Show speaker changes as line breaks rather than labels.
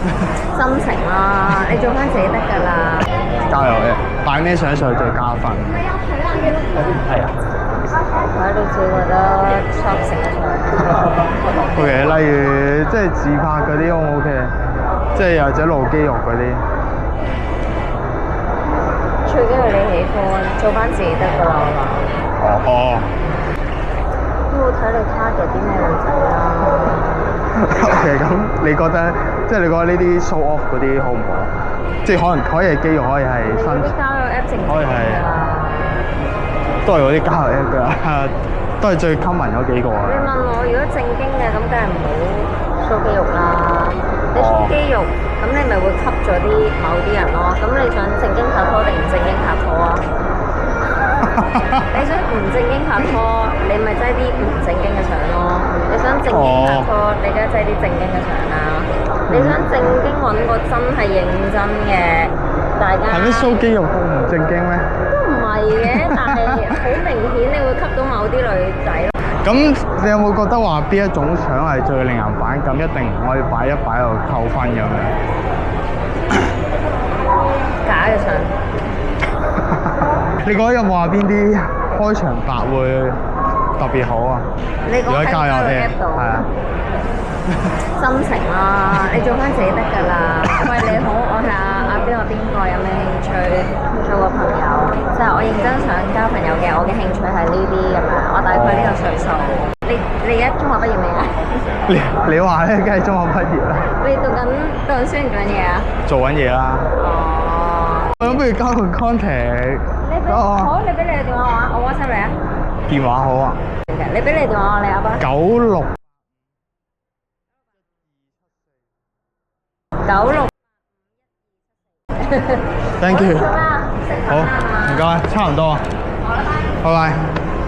心情啦，你做翻自己得㗎啦。
加油嘅，擺咩相上去最加分？係啊。
喺度自己覺得 shop 成嘅相。
OK，例如即係自拍嗰啲 O 唔 OK？即係或者露肌肉嗰啲。
最緊要你喜歡，做翻自己得㗎啦，係嘛？
哦。
都好睇你 target 啲咩女仔啦。
OK，咁你覺得即係你覺得呢啲 show off 嗰啲好唔好？即係可以係肌肉，可以係身材，
啲交友 app 正
可以係都係嗰啲交友 app 㗎，都係最 common 嗰幾個啊。
你問我如果正經嘅咁，梗係唔好 show 肌肉啦。你 show 肌肉，咁你咪會吸咗啲某啲人咯。咁你想正經拍拖定唔正經拍拖啊？你想唔正經拍拖，你咪擠啲唔正經嘅相咯。你想正經拍拖，你梗係擠啲正經嘅相啦。你想正經揾個真係認真嘅，大家
係咩 show 肌肉都唔正經咩？
都唔係嘅，但係好明顯你會吸到某啲女仔咯。
咁你有冇覺得話邊一種相係最令人反感，一定唔可以擺一擺喺度扣分咁樣？
假嘅相。
你覺得有冇話邊啲開場白會特別好啊？
你講喺交友 app 度，
係啊。
心情啦，你做翻自己得㗎啦。喂，你好，我係阿邊個，有咩興趣做個朋友？即係我認真想交朋友嘅，我嘅興趣係呢啲咁樣，我大概呢個歲數。你而家中學畢業未啊？
你話咧，梗係中學畢業啦。
你讀緊書定做緊嘢啊？
做緊嘢啦。
哦。
咁不如交個 contact。
好，你俾你嘅電話我啊，我 WhatsApp 你啊。
電話好啊。
你俾你電話我，你阿爸。
96。Thank you。好，唔該，差唔多。
好啦，拜。
拜拜。